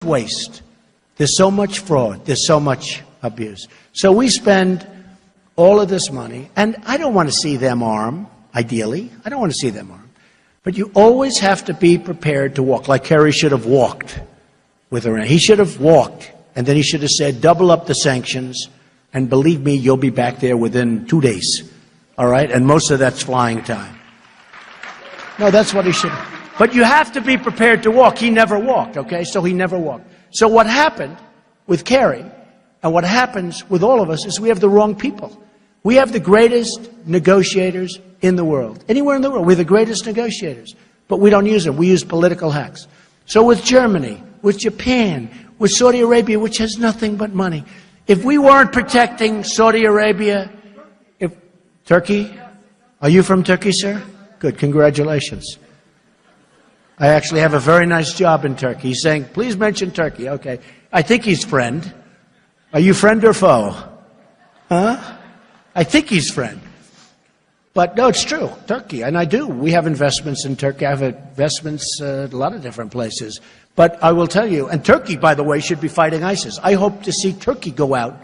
waste. There's so much fraud. There's so much abuse. So we spend all of this money, and I don't want to see them armed, ideally. I don't want to see them armed. But you always have to be prepared to walk, like Kerry should have walked with Iran. He should have walked, and then he should have said, double up the sanctions, and believe me, you'll be back there within 2 days. All right? And most of that's flying time. No, that's what he should have. But you have to be prepared to walk. He never walked, okay? So he never walked. So what happened with Kerry, and what happens with all of us, is we have the wrong people. We have the greatest negotiators in the world. Anywhere in the world, we're the greatest negotiators. But we don't use them. We use political hacks. So with Germany, with Japan, with Saudi Arabia, which has nothing but money, if we weren't protecting Saudi Arabia, Turkey? Are you from Turkey, sir? Good, congratulations. I actually have a very nice job in Turkey. He's saying, please mention Turkey. Okay. I think he's friend. Are you friend or foe? Huh? I think he's friend. But no, it's true. Turkey, and I do. We have investments in Turkey. I have investments a lot of different places. But I will tell you, and Turkey, by the way, should be fighting ISIS. I hope to see Turkey go out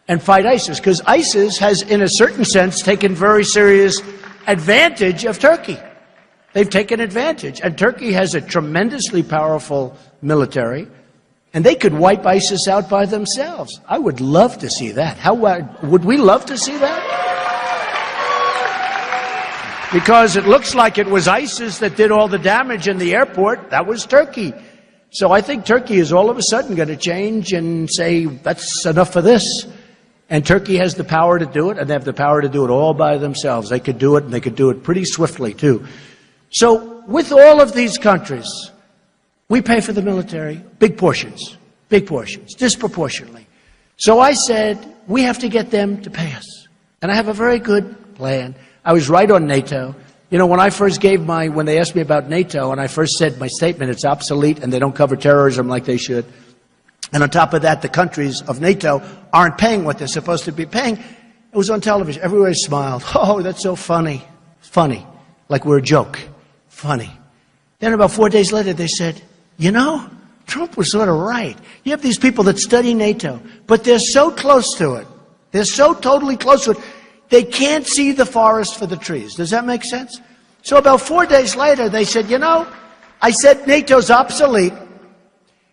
and fight ISIS, because ISIS has, in a certain sense, taken very serious advantage of Turkey. They've taken advantage. And Turkey has a tremendously powerful military, and they could wipe ISIS out by themselves. I would love to see that. How would we love to see that? Because it looks like it was ISIS that did all the damage in the airport. That was Turkey. So I think Turkey is all of a sudden going to change and say, that's enough for this. And Turkey has the power to do it, and they have the power to do it all by themselves. They could do it, and they could do it pretty swiftly, too. So with all of these countries, we pay for the military, big portions, disproportionately. So I said, we have to get them to pay us. And I have a very good plan. I was right on NATO. You know, when I first when they asked me about NATO, and I first said my statement, it's obsolete, and they don't cover terrorism like they should. And on top of that, the countries of NATO aren't paying what they're supposed to be paying. It was on television. Everybody smiled. Oh, that's so funny. Funny. Like we're a joke. Funny. Then about 4 days later, they said, you know, Trump was sort of right. You have these people that study NATO, but they're so close to it. They're so totally close to it. They can't see the forest for the trees. Does that make sense? So about 4 days later, they said, you know, I said NATO's obsolete.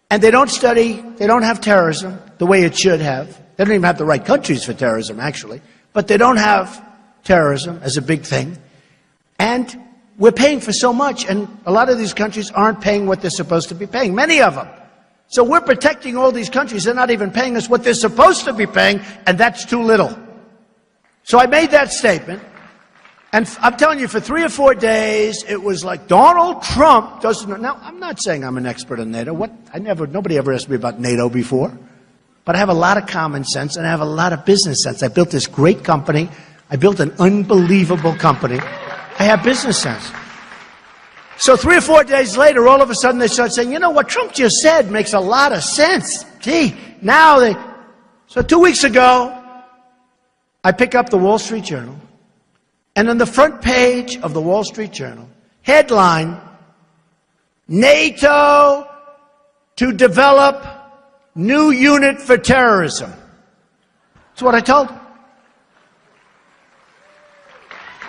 And they don't have terrorism the way it should have. They don't even have the right countries for terrorism, actually. But they don't have terrorism as a big thing. And we're paying for so much, and a lot of these countries aren't paying what they're supposed to be paying, many of them. So we're protecting all these countries. They're not even paying us what they're supposed to be paying, and that's too little. So I made that statement. And I'm telling you, for 3 or 4 days, it was like Donald Trump doesn't know. Now, I'm not saying I'm an expert on NATO. Nobody ever asked me about NATO before. But I have a lot of common sense, and I have a lot of business sense. I built this great company. I built an unbelievable company. I have business sense. So 3 or 4 days later, all of a sudden, they start saying, you know, what Trump just said makes a lot of sense. Gee, So 2 weeks ago, I pick up the Wall Street Journal. And on the front page of the Wall Street Journal, headline, NATO to develop new unit for terrorism. That's what I told them.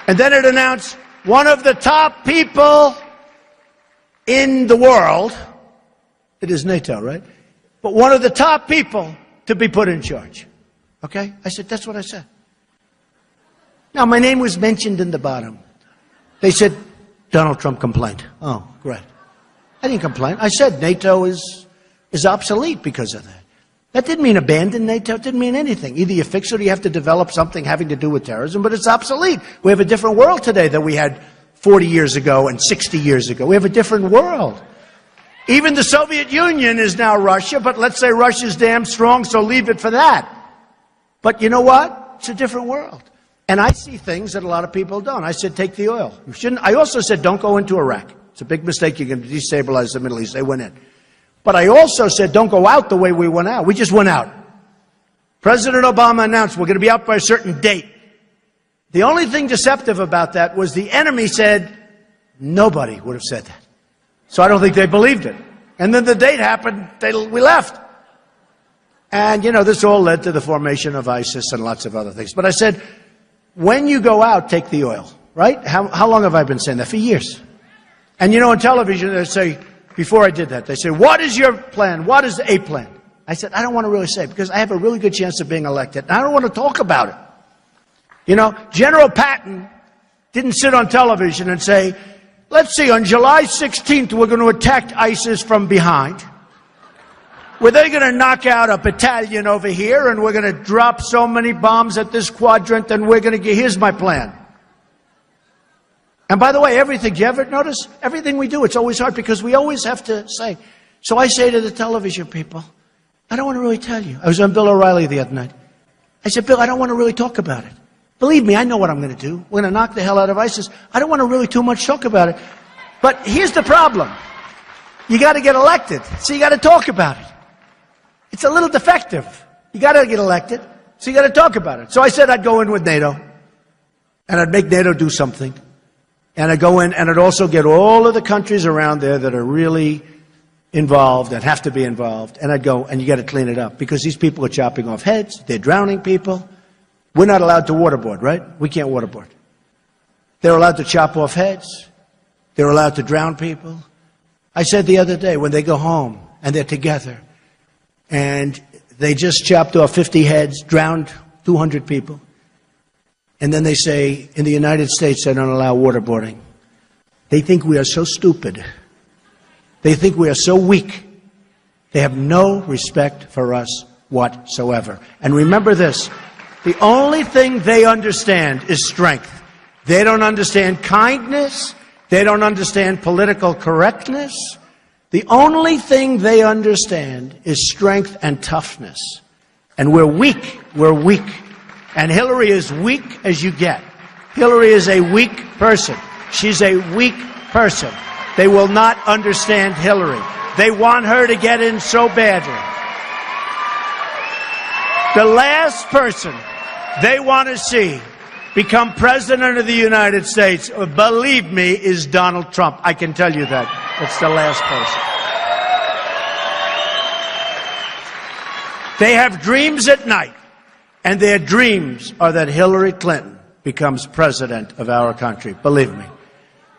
And then it announced one of the top people in the world, it is NATO, right? But one of the top people to be put in charge. Okay? I said, that's what I said. Now, my name was mentioned in the bottom. They said, Donald Trump complained. Oh, great. I didn't complain. I said NATO is obsolete because of that. That didn't mean abandon NATO. It didn't mean anything. Either you fix it or you have to develop something having to do with terrorism, but it's obsolete. We have a different world today than we had 40 years ago and 60 years ago. We have a different world. Even the Soviet Union is now Russia, but let's say Russia's damn strong, so leave it for that. But you know what? It's a different world. And I see things that a lot of people don't. I said, take the oil. You shouldn't. I also said, don't go into Iraq. It's a big mistake. You can destabilize the Middle East. They went in. But I also said, don't go out the way we went out. We just went out. President Obama announced we're going to be out by a certain date. The only thing deceptive about that was the enemy said nobody would have said that. So I don't think they believed it. And then the date happened, we left. And, you know, this all led to the formation of ISIS and lots of other things. But I said, when you go out, take the oil, right? How long have I been saying that? For years. And, you know, on television, they say, before I did that, they say, what is your plan? What is a plan? I said, I don't want to really say, because I have a really good chance of being elected. And I don't want to talk about it. You know, General Patton didn't sit on television and say, let's see, on July 16th, we're going to attack ISIS from behind. Were they going to knock out a battalion over here, and we're going to drop so many bombs at this quadrant, and we're going to get, here's my plan. And by the way, everything, do you ever notice? Everything we do, it's always hard because we always have to say. So I say to the television people, I don't want to really tell you. I was on Bill O'Reilly the other night. I said, Bill, I don't want to really talk about it. Believe me, I know what I'm going to do. We're going to knock the hell out of ISIS. I don't want to really too much talk about it. But here's the problem. You got to get elected, so you got to talk about it. It's a little defective. You got to get elected, so you got to talk about it. So I said I'd go in with NATO, and I'd make NATO do something. And I'd go in, and I'd also get all of the countries around there that are really involved and have to be involved. And I'd go, and you got to clean it up, because these people are chopping off heads. They're drowning people. We're not allowed to waterboard, right? We can't waterboard. They're allowed to chop off heads. They're allowed to drown people. I said the other day, when they go home and they're together and they just chopped off 50 heads, drowned 200 people, and then they say, in the United States, they don't allow waterboarding. They think we are so stupid. They think we are so weak. They have no respect for us whatsoever. And remember this, the only thing they understand is strength. They don't understand kindness. They don't understand political correctness. The only thing they understand is strength and toughness. And we're weak. We're weak. And Hillary is weak as you get. Hillary is a weak person. She's a weak person. They will not understand Hillary. They want her to get in so badly. The last person they want to see become president of the United States, believe me, is Donald Trump. I can tell you that. It's the last person. They have dreams at night, and their dreams are that Hillary Clinton becomes president of our country. Believe me.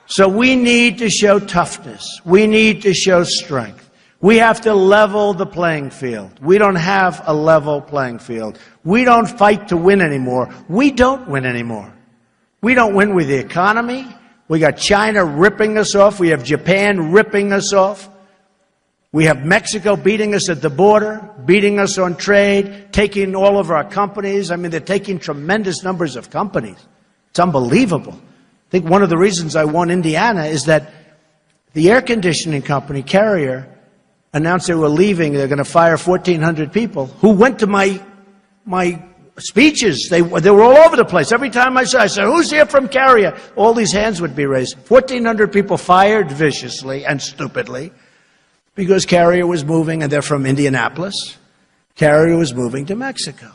So we need to show toughness. We need to show strength. We have to level the playing field. We don't have a level playing field. We don't fight to win anymore. We don't win anymore. We don't win with the economy. We got China ripping us off. We have Japan ripping us off. We have Mexico beating us at the border, beating us on trade, taking all of our companies. I mean, they're taking tremendous numbers of companies. It's unbelievable. I think one of the reasons I won Indiana is that the air conditioning company, Carrier, announced they were leaving. They're going to fire 1,400 people who went to my speeches. They were all over the place. Every time I said, who's here from Carrier? All these hands would be raised. 1,400 people fired viciously and stupidly because Carrier was moving, and they're from Indianapolis. Carrier was moving to Mexico.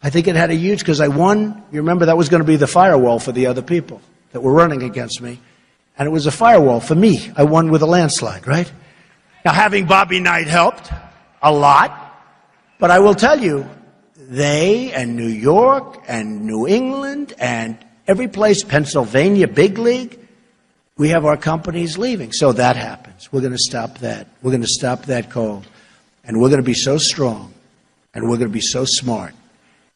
I think it had a huge, because I won. You remember that was going to be the firewall for the other people that were running against me. And it was a firewall for me. I won with a landslide, right? Now, having Bobby Knight helped a lot, but I will tell you, they and New York and New England and every place, Pennsylvania, big league, we have our companies leaving. So that happens. We're going to stop that. We're going to stop that cold. And we're going to be so strong, and we're going to be so smart,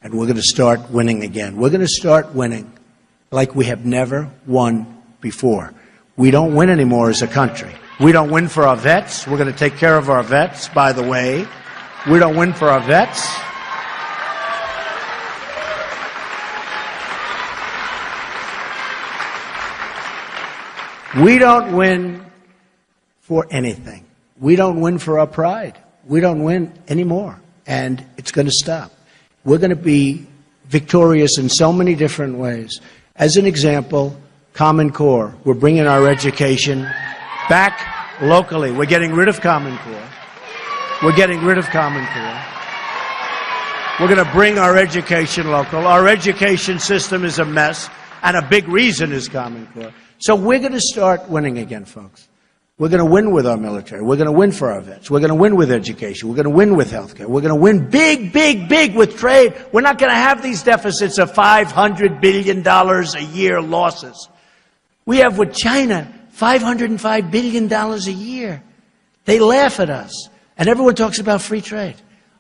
and we're going to start winning again. We're going to start winning like we have never won before. We don't win anymore as a country. We don't win for our vets. We're going to take care of our vets, by the way. We don't win for our vets. We don't win for anything. We don't win for our pride. We don't win anymore. And it's going to stop. We're going to be victorious in so many different ways. As an example, Common Core. We're bringing our education back locally. We're getting rid of Common Core. We're getting rid of Common Core. We're going to bring our education local. Our education system is a mess, and a big reason is Common Core. So we're going to start winning again, folks. We're going to win with our military. We're going to win for our vets. We're going to win with education. We're going to win with healthcare. We're going to win big, big, big with trade. We're not going to have these deficits of $500 billion a year losses. We have with China $505 billion a year. They laugh at us. And everyone talks about free trade.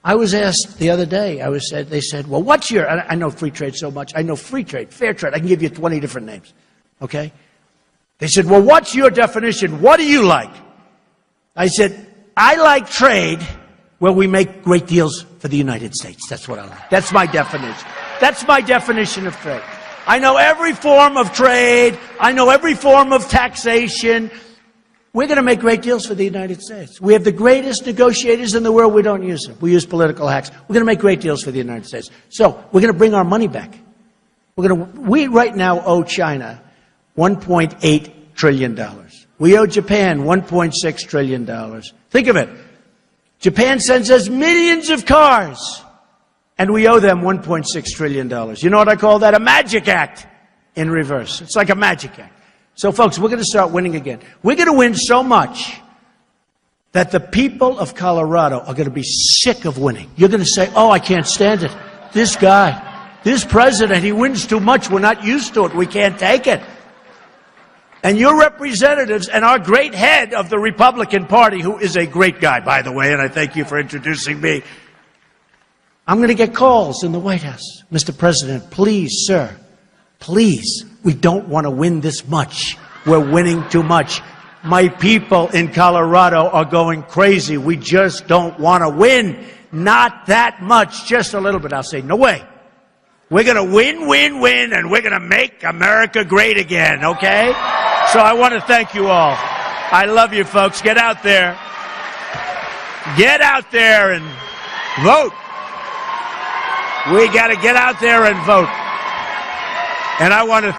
I was asked the other day, they said, well, what's your, I know free trade so much. I know free trade, fair trade. I can give you 20 different names. Okay? They said, well, what's your definition? What do you like? I said, I like trade where we make great deals for the United States. That's what I like. That's my definition. That's my definition of trade. I know every form of trade. I know every form of taxation. We're going to make great deals for the United States. We have the greatest negotiators in the world. We don't use them. We use political hacks. We're going to make great deals for the United States. So we're going to bring our money back. We right now owe China $1.8 trillion. We owe Japan $1.6 trillion. Think of it. Japan sends us millions of cars, and we owe them $1.6 trillion. You know what I call that? A magic act in reverse. It's like a magic act. So, folks, we're going to start winning again. We're going to win so much that the people of Colorado are going to be sick of winning. You're going to say, oh, I can't stand it. This guy, this president, he wins too much. We're not used to it. We can't take it. And your representatives and our great head of the Republican Party, who is a great guy, by the way, and I thank you for introducing me. I'm going to get calls in the White House. Mr. President, please, sir, please, we don't want to win this much. We're winning too much. My people in Colorado are going crazy. We just don't want to win. Not that much, just a little bit. I'll say, no way. We're going to win, win, win, and we're going to make America great again, okay? So I want to thank you all. I love you, folks. Get out there. Get out there and vote. We got to get out there and vote. And I want to